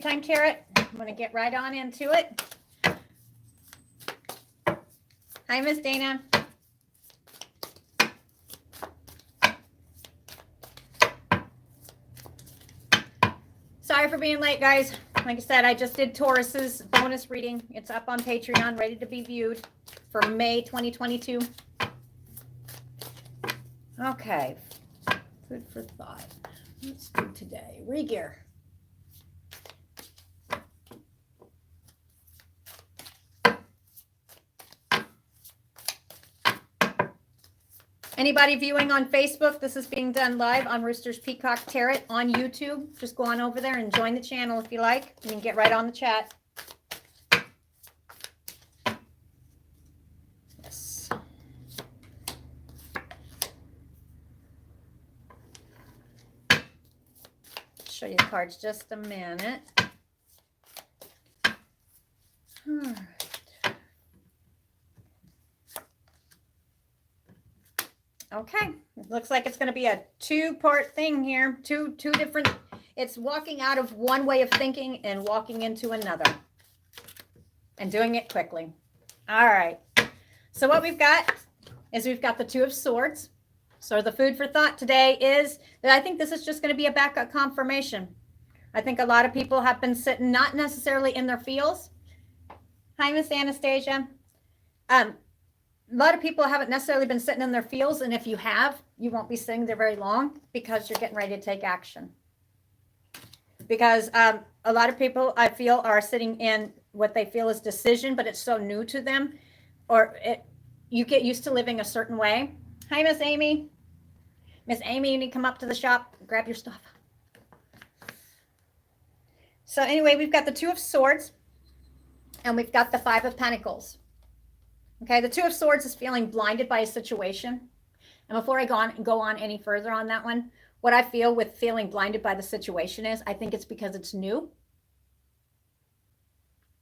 Time Tarot. I'm going to get right on into it. Hi, Miss Dana. Sorry for being late, guys. Like I said, I just did Taurus's bonus reading. It's up on Patreon, ready to be viewed for May 2022. Okay. Food for thought. Let's do today. Regear. Anybody viewing on Facebook, this is being done live on Roosters Peacock Tarot on YouTube. Just go on over there and join the channel if you like. You can get right on the chat. Yes. Show you the cards just a minute. All right. Okay, it looks like it's going to be a two-part thing here. Two different, it's walking out of one way of thinking and walking into another. And doing it quickly. All right. So what we've got is we've got the Two of Swords. So the food for thought today is that I think this is just going to be a backup confirmation. I think a lot of people have been sitting not necessarily in their feels. Hi, Miss Anastasia. A lot of people haven't necessarily been sitting in their feels, and if you have, you won't be sitting there very long because you're getting ready to take action. Because a lot of people, I feel, are sitting in what they feel is decision, but it's so new to them, or you get used to living a certain way. Hi, Miss Amy. Miss Amy, you need to come up to the shop, grab your stuff. So anyway, we've got the Two of Swords, and we've got the Five of Pentacles. Okay, the Two of Swords is feeling blinded by a situation. And before I go on any further on that one, what I feel with feeling blinded by the situation is, I think it's because it's new.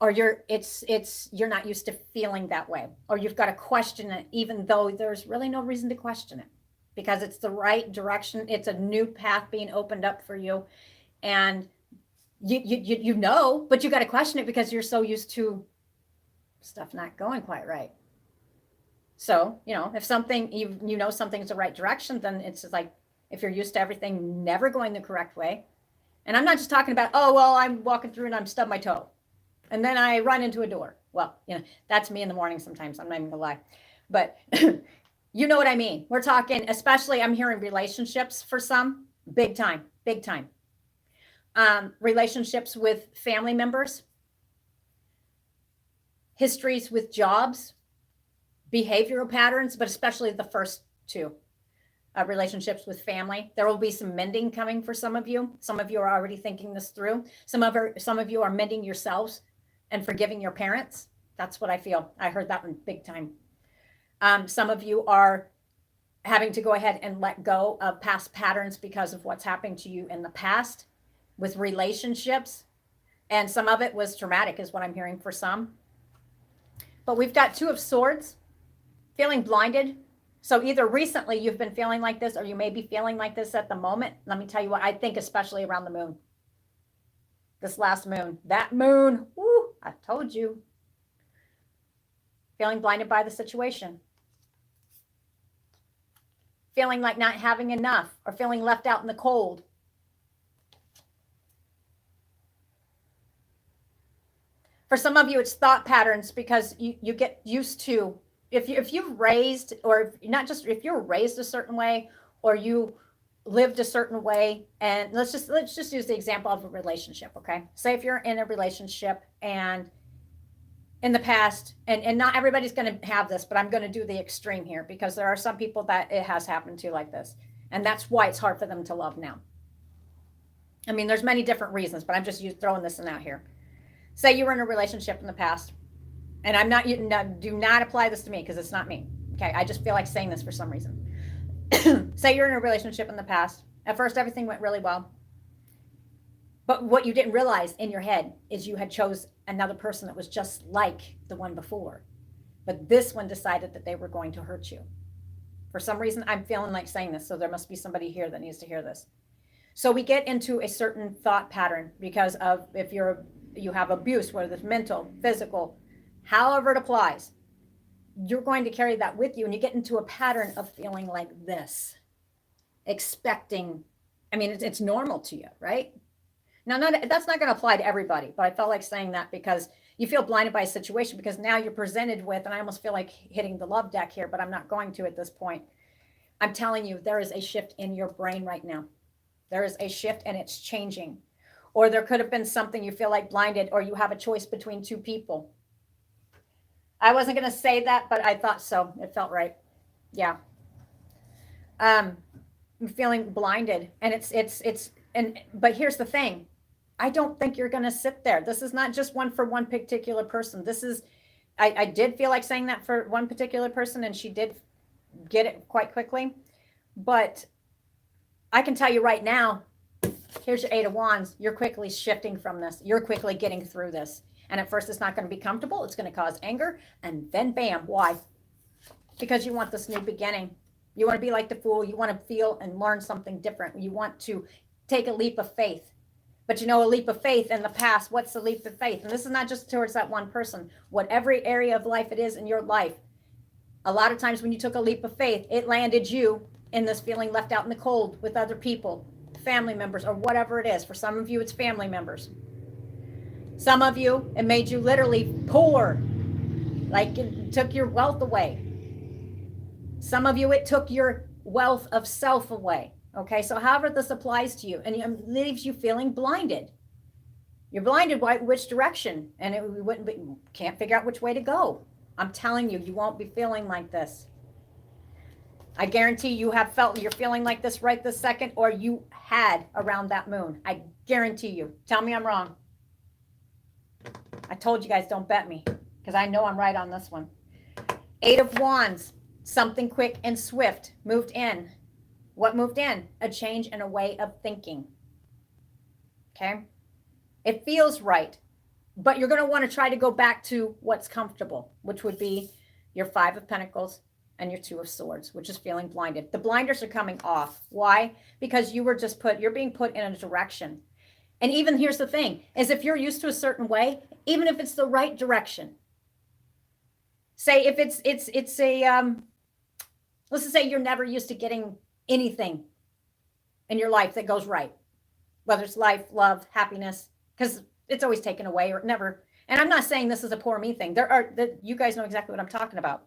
Or you're not used to feeling that way. Or you've got to question it, even though there's really no reason to question it. Because it's the right direction. It's a new path being opened up for you. And you know, but you got to question it because you're so used to stuff not going quite right. So, you know, if something, you know something's the right direction, then it's like, if you're used to everything never going the correct way. And I'm not just talking about, oh, well, I'm walking through and I'm stubbed my toe. And then I run into a door. Well, you know, that's me in the morning sometimes. I'm not even gonna lie. But you know what I mean? We're talking, especially I'm hearing relationships for some, big time, big time. Relationships with family members. Histories with jobs. Behavioral patterns, but especially the first two, relationships with family. There will be some mending coming for some of you. Some of you are already thinking this through. Some of you are mending yourselves and forgiving your parents. That's what I feel. I heard that one big time. Some of you are having to go ahead and let go of past patterns because of what's happened to you in the past with relationships. And some of it was traumatic is what I'm hearing for some. But we've got Two of Swords. Feeling blinded. So either recently you've been feeling like this, or you may be feeling like this at the moment. Let me tell you what I think, especially around the moon. This last moon. That moon. Woo, I told you. Feeling blinded by the situation. Feeling like not having enough, or feeling left out in the cold. For some of you, it's thought patterns because you get used to, if you're raised, or not just if you're raised a certain way, or you lived a certain way, and let's just use the example of a relationship, okay? Say if you're in a relationship and in the past, and not everybody's going to have this, but I'm going to do the extreme here because there are some people that it has happened to like this, and that's why it's hard for them to love now. I mean, there's many different reasons, but I'm just throwing this one out here. Say you were in a relationship in the past. And I'm not, do not apply this to me because it's not me. Okay. I just feel like saying this for some reason. Say you're in a relationship in the past. At first, everything went really well. But what you didn't realize in your head is you had chose another person that was just like the one before. But this one decided that they were going to hurt you. For some reason, I'm feeling like saying this. So there must be somebody here that needs to hear this. So we get into a certain thought pattern because of if you have abuse, whether it's mental, physical, however it applies, you're going to carry that with you, and you get into a pattern of feeling like this, expecting. I mean, it's normal to you, right? Now, that's not going to apply to everybody, but I felt like saying that because you feel blinded by a situation, because now you're presented with, and I almost feel like hitting the love deck here, but I'm not going to at this point. I'm telling you, there is a shift in your brain right now. There is a shift, and it's changing. Or there could have been something you feel like blinded, or you have a choice between two people. I wasn't going to say that, but I thought so. It felt right. Yeah. I'm feeling blinded, and but here's the thing. I don't think you're going to sit there. This is not just one for one particular person. This is, I did feel like saying that for one particular person, and she did get it quite quickly. But I can tell you right now, here's your Eight of Wands. You're quickly shifting from this. You're quickly getting through this. And at first, it's not going to be comfortable. It's going to cause anger. And then, bam, why? Because you want this new beginning. You want to be like the Fool. You want to feel and learn something different. You want to take a leap of faith. But a leap of faith in the past, what's the leap of faith? And this is not just towards that one person. Whatever area of life it is in your life, a lot of times when you took a leap of faith, it landed you in this feeling left out in the cold with other people, family members, or whatever it is. For some of you, it's family members. Some of you, it made you literally poor, like it took your wealth away. Some of you, it took your wealth of self away. Okay, so however this applies to you, and it leaves you feeling blinded. You're blinded by which direction, and can't figure out which way to go. I'm telling you, you won't be feeling like this. I guarantee you have felt you're feeling like this right this second, or you had around that moon. I guarantee you. Tell me I'm wrong. I told you guys don't bet me, because I know I'm right on this one. Eight of Wands, something quick and swift moved in. What moved in? A change in a way of thinking. Okay? It feels right, but you're going to want to try to go back to what's comfortable, which would be your Five of Pentacles and your Two of Swords, which is feeling blinded. The blinders are coming off. Why? Because you're being put in a direction. And even here's the thing, is if you're used to a certain way, even if it's the right direction, say if it's let's just say you're never used to getting anything in your life that goes right, whether it's life, love, happiness, because it's always taken away or never. And I'm not saying this is a poor me thing. You guys know exactly what I'm talking about.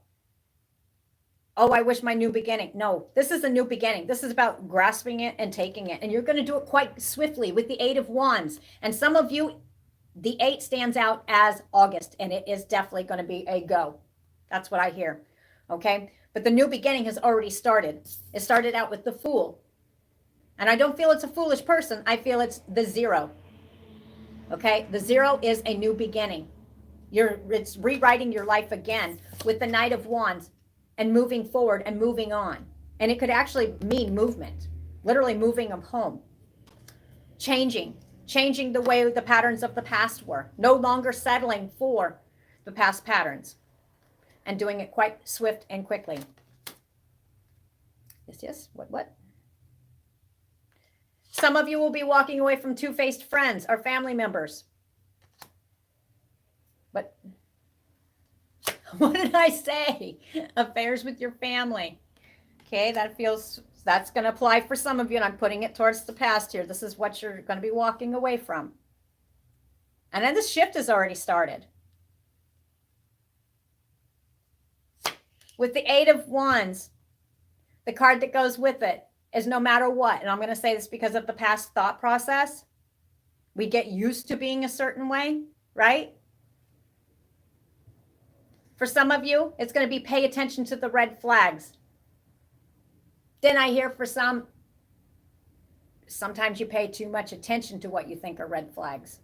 Oh, I wish my new beginning. No, this is a new beginning. This is about grasping it and taking it. And you're going to do it quite swiftly with the Eight of Wands. And some of you, the 8 stands out as August, and it is definitely going to be a go. That's what I hear. Okay. But the new beginning has already started. It started out with the Fool. And I don't feel it's a foolish person. I feel it's the 0. Okay. The 0 is a new beginning. It's rewriting your life again with the Knight of Wands and moving forward and moving on. And it could actually mean movement, literally moving them home, changing the way the patterns of the past were, no longer settling for the past patterns, and doing it quite swift and quickly. Yes. What? Some of you will be walking away from two-faced friends or family members. But what did I say? Affairs with your family. Okay, that's going to apply for some of you, and I'm putting it towards the past here. This is what you're going to be walking away from. And then the shift has already started. With the Eight of Wands, the card that goes with it is no matter what. And I'm going to say this because of the past thought process. We get used to being a certain way, right? For some of you, it's going to be pay attention to the red flags. Then I hear for sometimes you pay too much attention to what you think are red flags.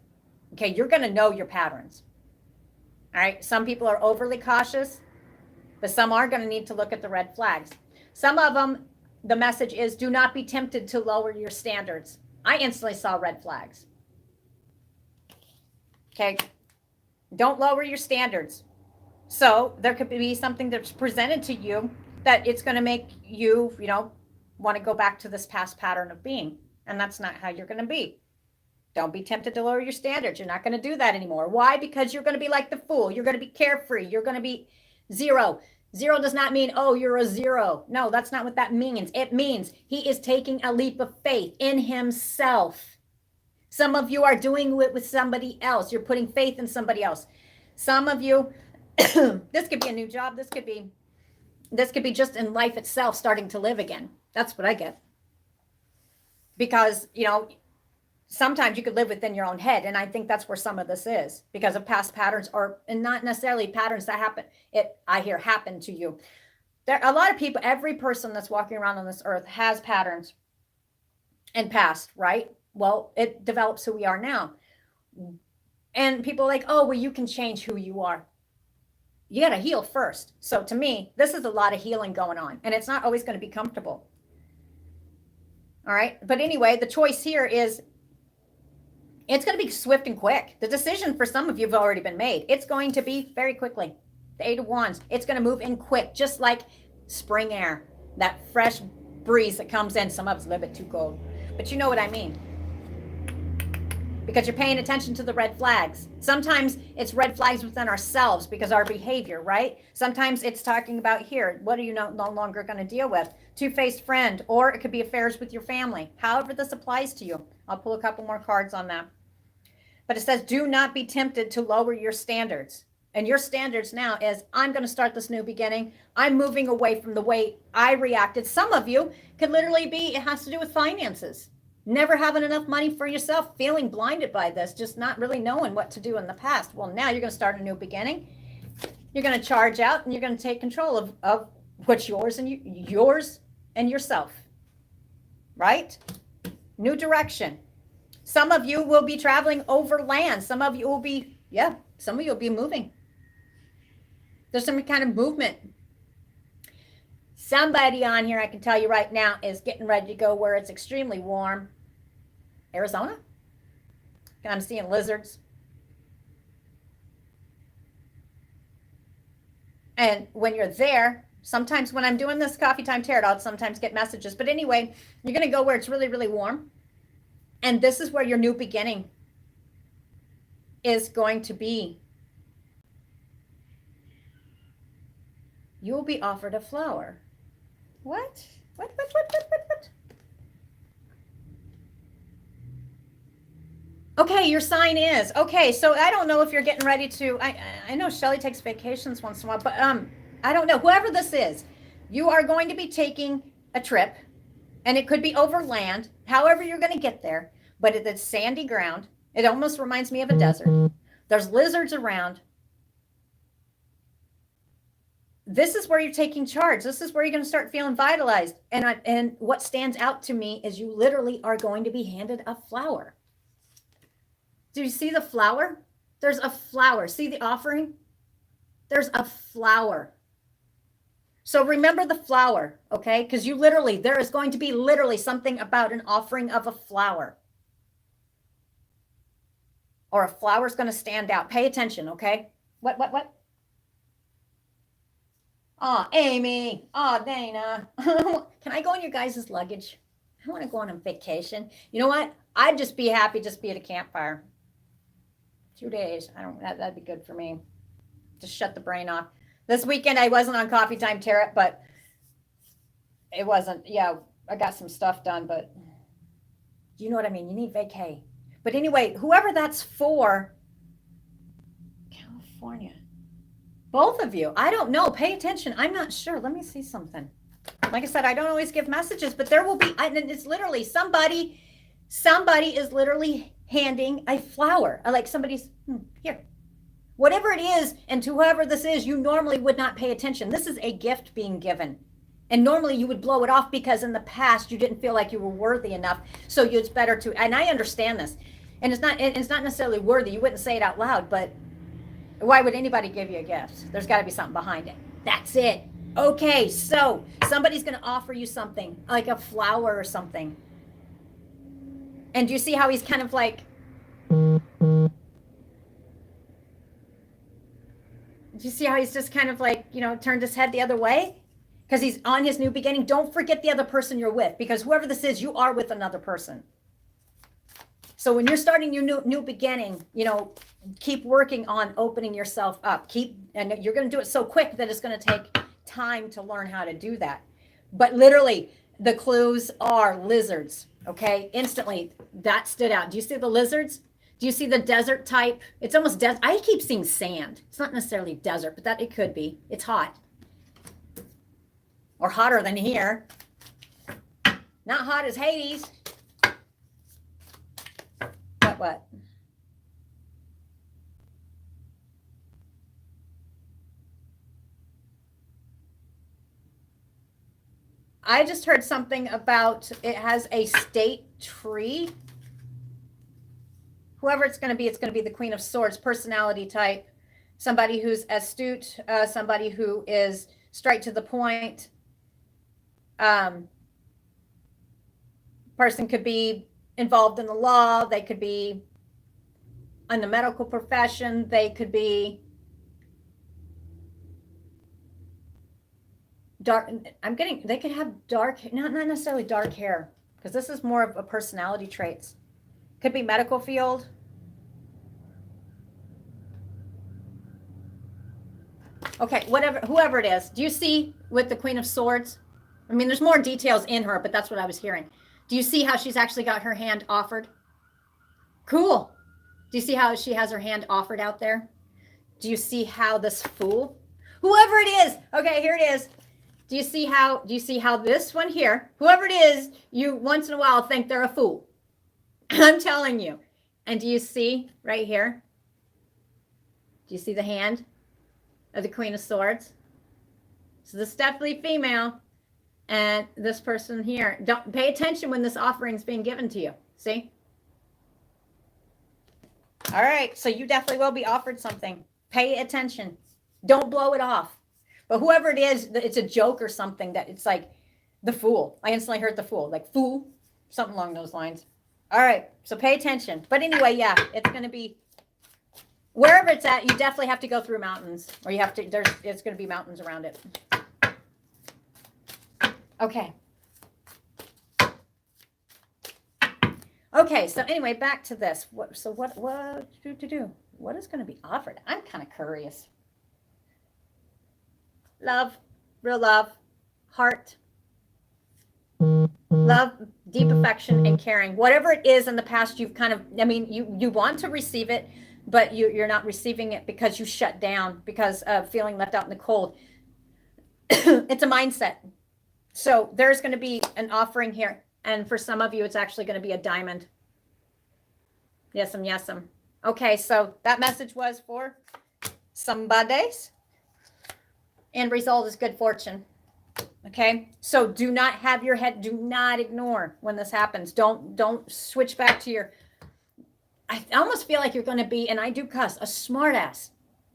Okay, you're going to know your patterns. All right, some people are overly cautious, but some are going to need to look at the red flags. Some of them, the message is do not be tempted to lower your standards. I instantly saw red flags. Okay, don't lower your standards. So there could be something that's presented to you that it's going to make you, want to go back to this past pattern of being. And that's not how you're going to be. Don't be tempted to lower your standards. You're not going to do that anymore. Why? Because you're going to be like the fool. You're going to be carefree. You're going to be zero. Zero does not mean, oh, you're a zero. No, that's not what that means. It means he is taking a leap of faith in himself. Some of you are doing it with somebody else. You're putting faith in somebody else. Some of you, this could be a new job. This could be just in life itself, starting to live again. That's what I get. Because, sometimes you could live within your own head. And I think that's where some of this is because of past patterns and not necessarily patterns that happen to you. There are a lot of people, every person that's walking around on this earth has patterns and past, right? Well, it develops who we are now. And people are like, oh, well, you can change who you are. You got to heal first. So to me, this is a lot of healing going on, and it's not always going to be comfortable. All right. But anyway, the choice here is it's going to be swift and quick. The decision for some of you have already been made. It's going to be very quickly. The 8 of Wands, it's going to move in quick, just like spring air, that fresh breeze that comes in. Some of us a little bit too cold, but you know what I mean. Because you're paying attention to the red flags. Sometimes it's red flags within ourselves because our behavior, right? Sometimes it's talking about here, what are you no longer going to deal with? Two-faced friend, or it could be affairs with your family. However this applies to you. I'll pull a couple more cards on that. But it says, do not be tempted to lower your standards. And your standards now is, I'm going to start this new beginning. I'm moving away from the way I reacted. Some of you could literally be, it has to do with finances. Never having enough money for yourself, feeling blinded by this, just not really knowing what to do in the past. Well, now you're going to start a new beginning. You're going to charge out and you're going to take control of what's yours and yourself. Right? New direction. Some of you will be traveling over land. Some of you will be, some of you will be moving. There's some kind of movement. Somebody on here, I can tell you right now, is getting ready to go where it's extremely warm. Arizona? And I'm seeing lizards. And when you're there, sometimes when I'm doing this coffee time tarot, I'll sometimes get messages. But anyway, you're going to go where it's really, really warm. And this is where your new beginning is going to be. You will be offered a flower. What? What? Okay, your sign is. Okay, so I don't know if you're getting ready to, I know Shelly takes vacations once in a while, but I don't know. Whoever this is, you are going to be taking a trip, and it could be over land, however you're going to get there, but it's sandy ground. It almost reminds me of a desert. There's lizards around. This is where you're taking charge. This is where you're going to start feeling vitalized. And what stands out to me is you literally are going to be handed a flower. Do you see the flower? There's a flower. See the offering? There's a flower. So remember the flower, okay? Because there is going to be literally something about an offering of a flower. Or a flower's going to stand out. Pay attention, okay? What? Oh, Amy. Oh, Dana. Can I go in your guys' luggage? I want to go on a vacation. You know what? I'd just be happy just be at a campfire. 2 days. That'd be good for me. Just shut the brain off. This weekend I wasn't on Coffee Time Tarot, but it wasn't. Yeah, I got some stuff done, but you know what I mean? You need vacay. But anyway, whoever that's for, California. Both of you. I don't know. Pay attention. I'm not sure. Let me see something. Like I said, I don't always give messages, but there will be, and it's literally somebody is literally handing a flower. Like somebody's, here. Whatever it is, and to whoever this is, you normally would not pay attention. This is a gift being given. And normally you would blow it off because in the past you didn't feel like you were worthy enough. So it's better to, and I understand this. And it's not necessarily worthy. You wouldn't say it out loud, but why would anybody give you a gift? There's got to be something behind it. That's it. Okay, so somebody's going to offer you something, like a flower or something. And do you see how he's kind of like, do you see how he's just kind of like, turned his head the other way? Because he's on his new beginning. Don't forget the other person you're with, because whoever this is, you are with another person. So when you're starting your new beginning, you know, keep working on opening yourself up. And you're going to do it so quick that it's going to take time to learn how to do that. But literally, the clues are lizards. Okay, instantly that stood out. Do you see the lizards? Do you see the desert type? It's almost desert. I keep seeing sand. It's not necessarily desert, but that it could be. It's hot, or hotter than here. Not hot as Hades. What? I just heard something about it has a state tree. Whoever it's going to be the Queen of Swords, personality type, somebody who's astute, somebody who is straight to the point. Person could be involved in the law. They could be in the medical profession. They could be dark. They could have dark, not necessarily dark hair, because this is more of a personality traits. Could be medical field. Okay, whoever it is. Do you see with the Queen of Swords? I mean, there's more details in her, but that's what I was hearing. Do you see how she's actually got her hand offered? Cool. Do you see how she has her hand offered out there? Do you see how this fool, whoever it is, okay, here it is. Do you see how this one here, whoever it is, you once in a while think they're a fool. I'm telling you. And do you see right here? Do you see the hand of the Queen of Swords? So this is definitely female. And this person here, don't pay attention when this offering is being given to you. See? All right. So you definitely will be offered something. Pay attention. Don't blow it off. But whoever it is, it's a joke or something that it's like the fool. I instantly heard the fool, like fool, something along those lines. All right. So pay attention. But anyway, yeah, it's going to be wherever it's at. You definitely have to go through mountains, or you have to, it's going to be mountains around it. Okay. Okay, so anyway, back to this. What is going to be offered? I'm kind of curious. Love, real love, heart, love, deep affection, and caring. Whatever it is in the past, you've kind of, I mean, you want to receive it, but you're not receiving it because you shut down, because of feeling left out in the cold. It's a mindset. So there's going to be an offering here. And for some of you, it's actually going to be a diamond. Yes'm, yes'm. Okay, so that message was for somebody's. End result is good fortune. Okay, so do not have your head, do not ignore when this happens. Don't switch back to your, I almost feel like you're going to be, and I do cuss, a smartass.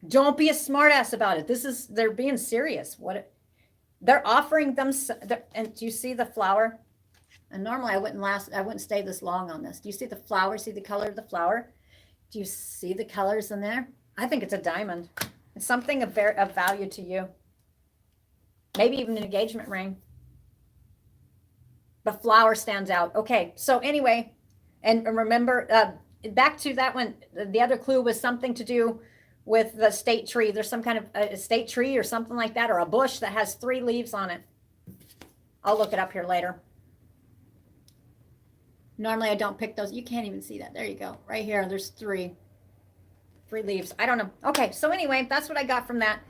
Don't be a smartass about it. They're being serious. They're offering them, and do you see the flower? And normally I wouldn't stay this long on this. Do you see the flower? See the color of the flower? Do you see the colors in there? I think it's a diamond. It's something of value to you. Maybe even an engagement ring. The flower stands out. Okay, so anyway, and remember, back to that one, the other clue was something to do with the state tree. There's some kind of a state tree or something like that, or a bush that has 3 leaves on it. I'll look it up here later. Normally I don't pick those. You can't even see that. There you go. Right here, there's 3 leaves. I don't know. Okay, so anyway, that's what I got from that.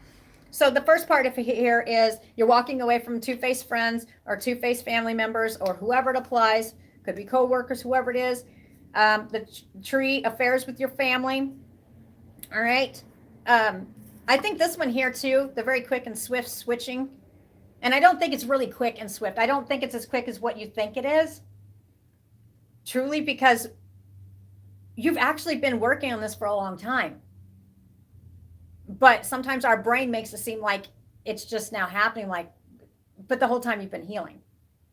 So the first part of here is you're walking away from two-faced friends or two-faced family members or whoever it applies. Could be co-workers, whoever it is. The tree, affairs with your family. All right. I think this one here too, the very quick and swift switching. And I don't think it's really quick and swift. I don't think it's as quick as what you think it is. Truly, because you've actually been working on this for a long time. But sometimes our brain makes it seem like it's just now happening, but the whole time you've been healing.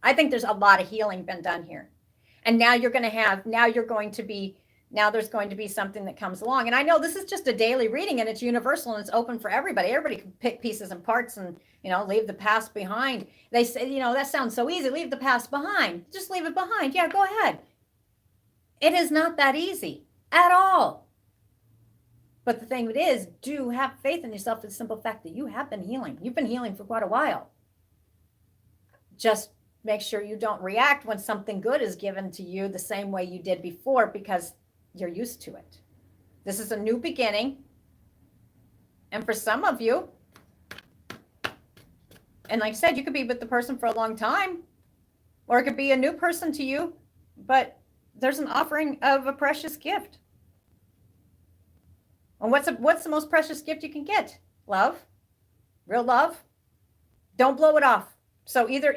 I think there's a lot of healing been done here. And now there's going to be something that comes along. And I know this is just a daily reading and it's universal and it's open for everybody. Everybody can pick pieces and parts and, leave the past behind. They say, that sounds so easy. Leave the past behind. Just leave it behind. Yeah, go ahead. It is not that easy at all. But the thing of it is, do have faith in yourself for the simple fact that you have been healing. You've been healing for quite a while. Just make sure you don't react when something good is given to you the same way you did before, because you're used to it. This is a new beginning. And for some of you, and like I said, you could be with the person for a long time, or it could be a new person to you, but there's an offering of a precious gift. And what's the most precious gift you can get? Love, real love. Don't blow it off. So either,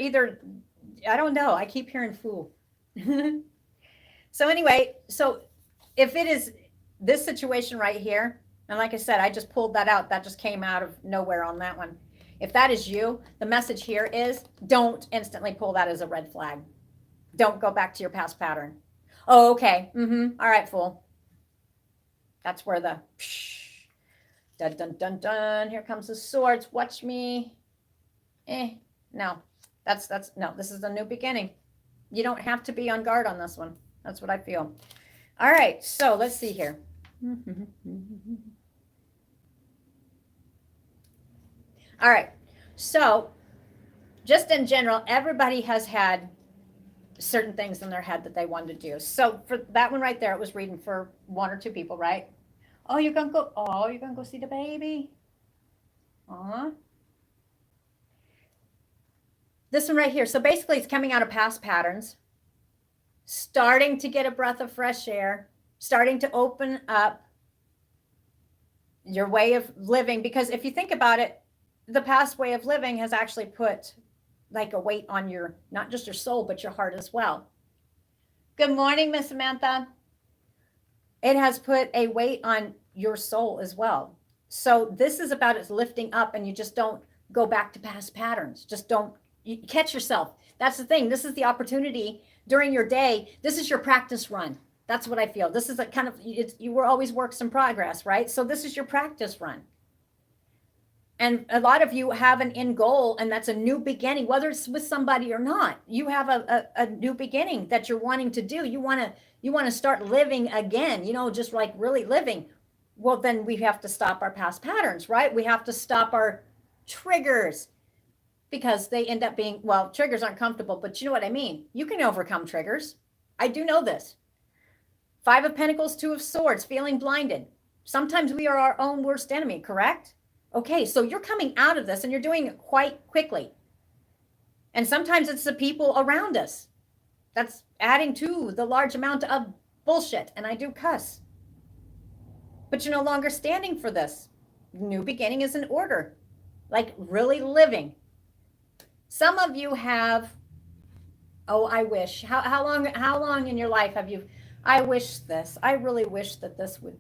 I don't know. I keep hearing fool. So anyway, so if it is this situation right here, and like I said, I just pulled that out. That just came out of nowhere on that one. If that is you, the message here is don't instantly pull that as a red flag. Don't go back to your past pattern. Oh, okay. All right, fool. That's where the dun dun dun dun. Here comes the swords. Watch me. No. That's no. This is a new beginning. You don't have to be on guard on this one. That's what I feel. All right. So let's see here. All right. So just in general, everybody has had certain things in their head that they wanted to do. So for that one right there, it was reading for one or two people, right? Oh, you're gonna go see the baby. This one right here. So basically it's coming out of past patterns, starting to get a breath of fresh air, starting to open up your way of living. Because if you think about it, the past way of living has actually put like a weight on your, not just your soul, but your heart as well. Good morning, Miss Samantha. It has put a weight on your soul as well. So this is about its lifting up, and you just don't go back to past patterns. Just don't, you catch yourself. That's the thing. This is the opportunity during your day. This is your practice run. That's what I feel. This is a kind of, you were always works in progress, right? So this is your practice run. And a lot of you have an end goal, and that's a new beginning, whether it's with somebody or not. You have a new beginning that you're wanting to do. You want to start living again, just like really living. Well, then we have to stop our past patterns, right? We have to stop our triggers, because they end up being, well, triggers aren't comfortable, but you know what I mean? You can overcome triggers. I do know this. 5 of Pentacles, 2 of Swords, feeling blinded. Sometimes we are our own worst enemy, correct? Okay, so you're coming out of this, and you're doing it quite quickly. And sometimes it's the people around us that's adding to the large amount of bullshit. And I do cuss. But you're no longer standing for this. New beginning is in order. Like really living. Some of you have, oh, I wish. How long in your life have you, I wish this. I really wish that this would,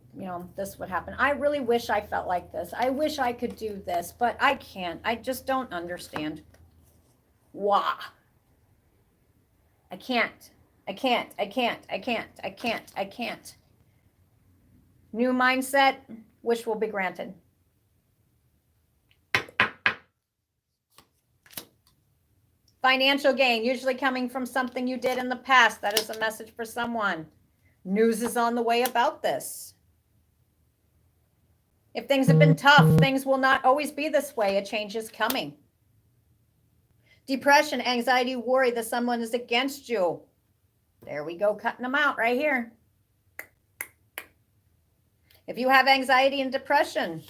this would happen. I really wish I felt like this. I wish I could do this, but I can't. I just don't understand. Why? I can't. New mindset, wish will be granted. Financial gain, usually coming from something you did in the past. That is a message for someone. News is on the way about this. If things have been tough, things will not always be this way. A change is coming. Depression, anxiety, worry that someone is against you. There we go, cutting them out right here. If you have anxiety and depression,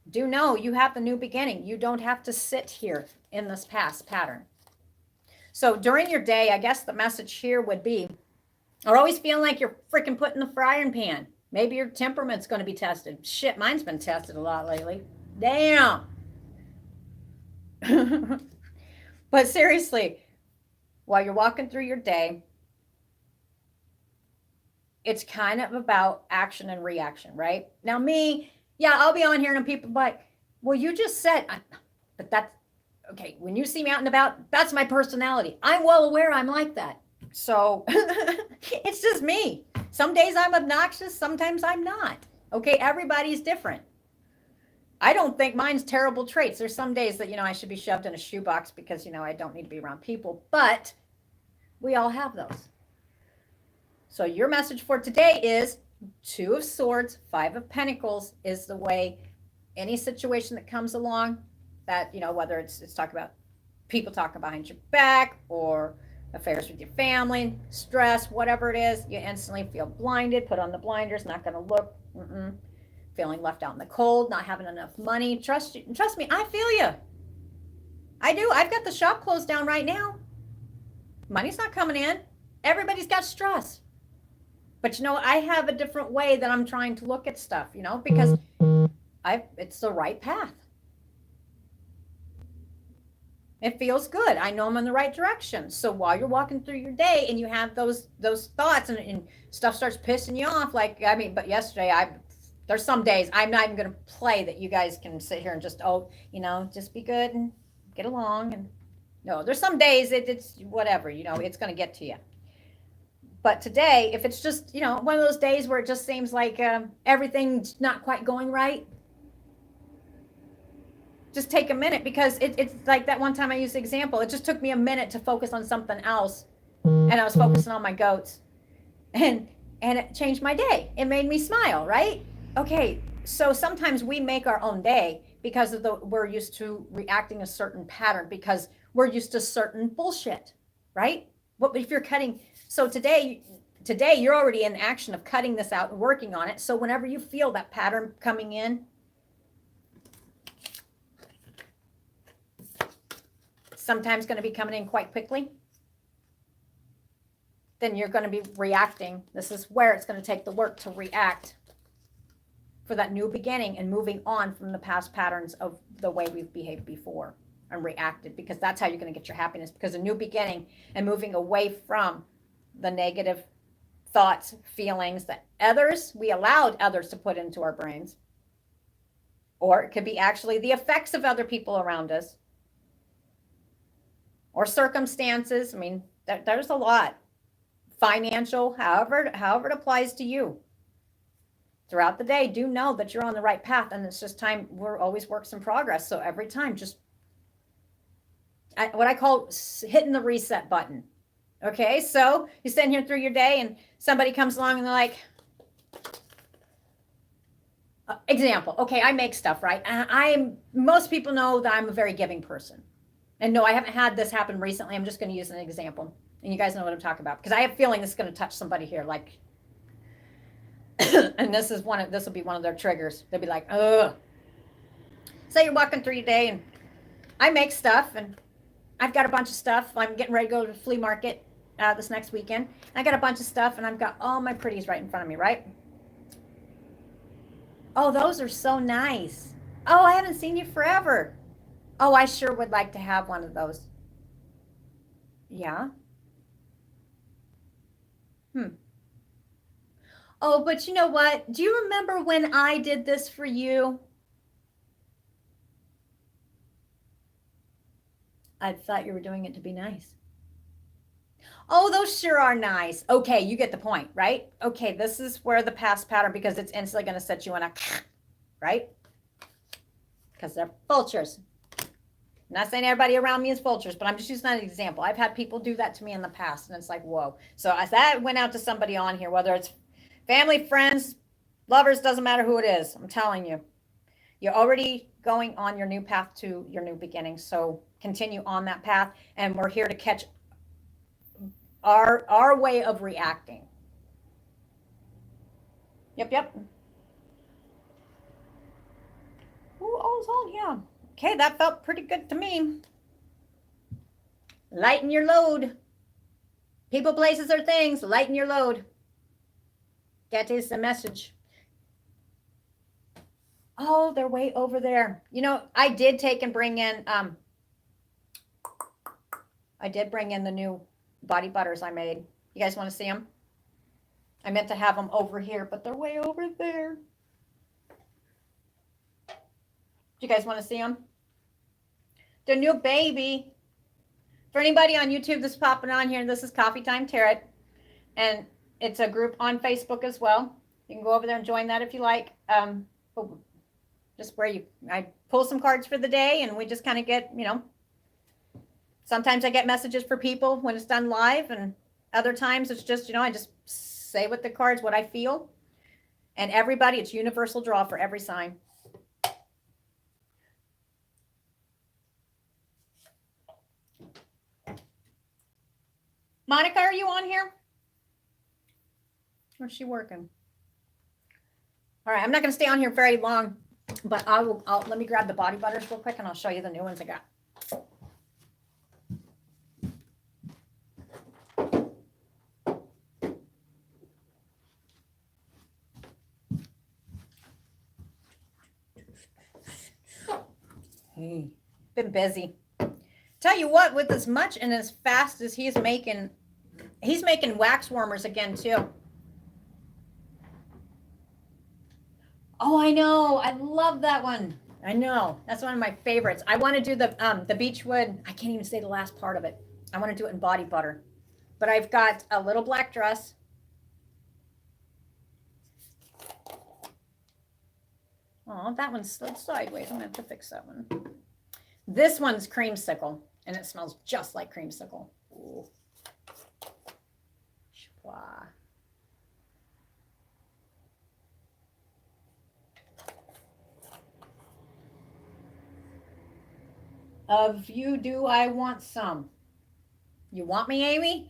do know you have the new beginning. You don't have to sit here in this past pattern. So during your day, I guess the message here would be, or always feeling like you're freaking put in the frying pan. Maybe your temperament's going to be tested. Shit, mine's been tested a lot lately. Damn. But seriously, while you're walking through your day, it's kind of about action and reaction, right? Now me, yeah, I'll be on here and people like, well, you just said, but that's, okay, when you see me out and about, that's my personality. I'm well aware I'm like that. So it's just me. Some days I'm obnoxious, sometimes I'm not. Okay, everybody's different. I don't think mine's terrible traits. There's some days that, I should be shoved in a shoebox because, I don't need to be around people. But we all have those. So your message for today is Two of Swords, Five of Pentacles is the way any situation that comes along that, whether it's talk about people talking behind your back or affairs with your family, stress, whatever it is, you instantly feel blinded, put on the blinders, not going to look, feeling left out in the cold, not having enough money. Trust me, I feel you. I do. I've got the shop closed down right now. Money's not coming in. Everybody's got stress. But I have a different way that I'm trying to look at stuff, because it's the right path. It feels good. I know I'm in the right direction. So while you're walking through your day and you have those thoughts and stuff starts pissing you off, but yesterday there's some days I'm not even going to play that you guys can sit here and just, just be good and get along. And no, there's some days it's whatever, it's going to get to you. But today, if it's just, one of those days where it just seems like everything's not quite going right, just take a minute, because it's like that one time I used the example. It just took me a minute to focus on something else, and I was focusing on my goats, and it changed my day. It made me smile, right? Okay, so sometimes we make our own day because we're used to reacting a certain pattern, because we're used to certain bullshit, right? What if you're cutting? So today you're already in action of cutting this out and working on it. So whenever you feel that pattern coming in, sometimes going to be coming in quite quickly, then you're going to be reacting. This is where it's going to take the work to react for that new beginning and moving on from the past patterns of the way we've behaved before and reacted, because that's how you're going to get your happiness, because a new beginning and moving away from the negative thoughts, feelings that we allowed others to put into our brains, or it could be actually the effects of other people around us or circumstances. I mean, there's a lot. Financial, however it applies to you. Throughout the day, do know that you're on the right path, and it's just time. We're always works in progress. So every time, just what I call hitting the reset button. Okay, so you're sitting here through your day and somebody comes along and they're like, example, okay, I make stuff, right? Most people know that I'm a very giving person. And no, I haven't had this happen recently. I'm just going to use an example. And you guys know what I'm talking about, because I have a feeling this is going to touch somebody here. Like, and this will be one of their triggers. They'll be like, ugh. Say you're walking through your day and I make stuff and I've got a bunch of stuff. I'm getting ready to go to the flea market this next weekend. I got a bunch of stuff and I've got all my pretties right in front of me, right? Oh, those are so nice. Oh, I haven't seen you forever. Oh, I sure would like to have one of those. Yeah. Oh, but you know what? Do you remember when I did this for you? I thought you were doing it to be nice. Oh, those sure are nice. Okay, you get the point, right? Okay, this is where the past pattern, because it's instantly going to set you in a, right? Because they're vultures. I'm not saying everybody around me is vultures, but I'm just using that as an example. I've had people do that to me in the past, and it's like, whoa. So as that went out to somebody on here, whether it's family, friends, lovers, doesn't matter who it is. I'm telling you, you're already going on your new path to your new beginning. So continue on that path, and we're here to catch our way of reacting. Yep. Oh, yeah. Okay, that felt pretty good to me. Lighten your load. People, places, or things, lighten your load. That is the message. Oh, they're way over there. I did take and bring in, the new body butters I made. You guys want to see them? I meant to have them over here, but they're way over there. Do you guys want to see them? They're new, baby. For anybody on YouTube that's popping on here, this is Coffee Time Tarot. And it's a group on Facebook as well. You can go over there and join that if you like. Just where I pull some cards for the day, and we just kind of get, sometimes I get messages for people when it's done live, and other times it's just, I just say with the cards what I feel. And everybody, it's universal draw for every sign. Monica, are you on here? Or is she working? All right, I'm not going to stay on here very long, but let me grab the body butters real quick and I'll show you the new ones I got. Hey, been busy. Tell you what, with as much and as fast as he's making wax warmers again too. Oh, I know. I love that one. I know. That's one of my favorites. I want to do the beechwood. I can't even say the last part of it. I want to do it in body butter. But I've got a little black dress. Oh, that one slid sideways. I'm going to have to fix that one. This one's creamsicle, and it smells just like creamsicle. Ooh. Wow. Of you do I want some. You want me, Amy?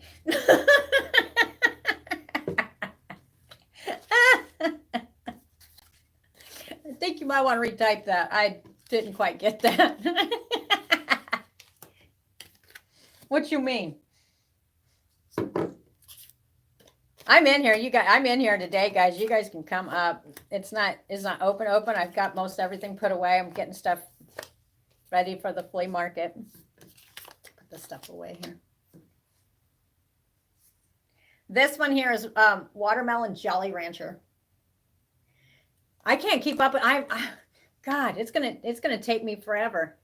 I think you might want to retype that. I didn't quite get that. What you mean? I'm in here. I'm in here today, guys. You guys can come up. It's not open. I've got most everything put away. I'm getting stuff ready for the flea market. Put this stuff away here. This one here is watermelon Jolly Rancher. I can't keep up. God, it's gonna take me forever.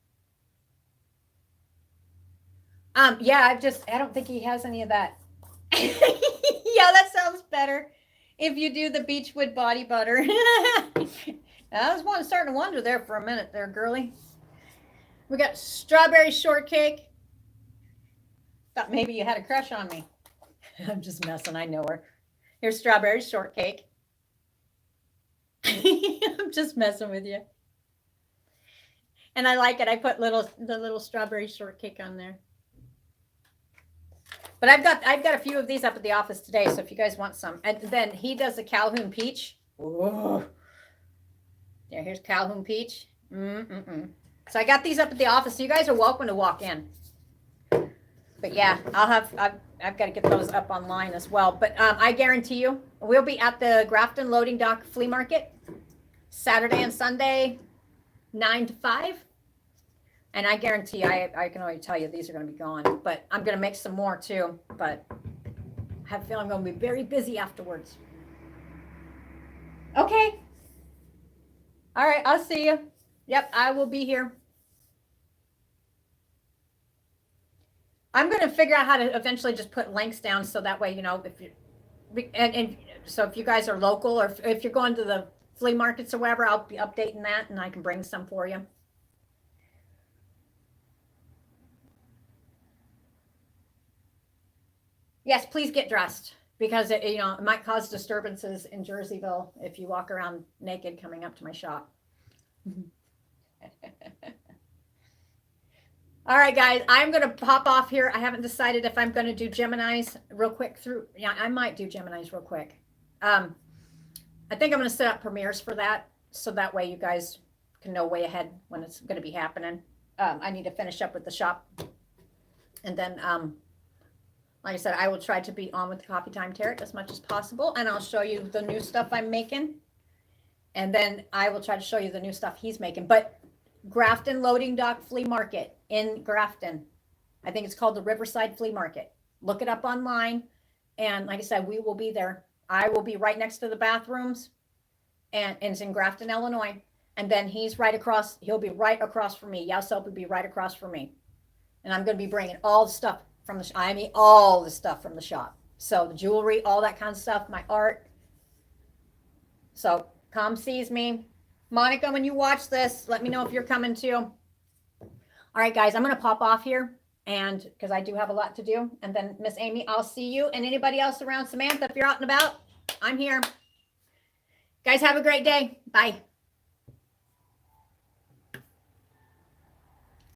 Yeah, I don't think he has any of that. Yeah, that sounds better. If you do the beechwood body butter. I was starting to wonder there for a minute there, girly. We got strawberry shortcake. Thought maybe you had a crush on me. I'm just messing. I know her. Here's strawberry shortcake. I'm just messing with you. And I like it. I put the little strawberry shortcake on there. But I've got a few of these up at the office today, so if you guys want some. And then he does the Calhoun peach. Whoa. There, here's Calhoun peach. So I got these up at the office, so you guys are welcome to walk in. But yeah, I've got to get those up online as well. But I guarantee you, we'll be at the Grafton Loading Dock Flea Market Saturday and Sunday, 9 to 5. And I guarantee you, I can already tell you these are going to be gone. But I'm going to make some more too. But I have a feeling I'm going to be very busy afterwards. Okay. All right, I'll see you. Yep, I will be here. I'm going to figure out how to eventually just put links down so that way, you know, if you and so if you guys are local or if you're going to the flea markets or wherever, I'll be updating that and I can bring some for you. Yes, please get dressed because it might cause disturbances in Jerseyville if you walk around naked coming up to my shop. All right, guys, I'm going to pop off here. I haven't decided if I'm going to do Geminis real quick through. Yeah, I might do Geminis real quick. I think I'm going to set up premieres for that. So that way you guys can know way ahead when it's going to be happening. I need to finish up with the shop. And then, like I said, I will try to be on with the Coffee Time Tarot as much as possible. And I'll show you the new stuff I'm making. And then I will try to show you the new stuff he's making. But Grafton Loading Dock Flea Market in Grafton. I think it's called the Riverside Flea Market. Look it up online. And like I said, we will be there. I will be right next to the bathrooms. And it's in Grafton, Illinois. And then he's right across. He'll be right across from me. Yasel will be right across from me. And I'm going to be bringing all the stuff from the I mean, all the stuff from the shop. So the jewelry, all that kind of stuff, my art. So come sees me. Monica, when you watch this, let me know if you're coming too. All right, guys, I'm going to pop off here and because I do have a lot to do. And then Miss Amy, I'll see you. And anybody else around, Samantha, if you're out and about, I'm here. Guys, have a great day. Bye.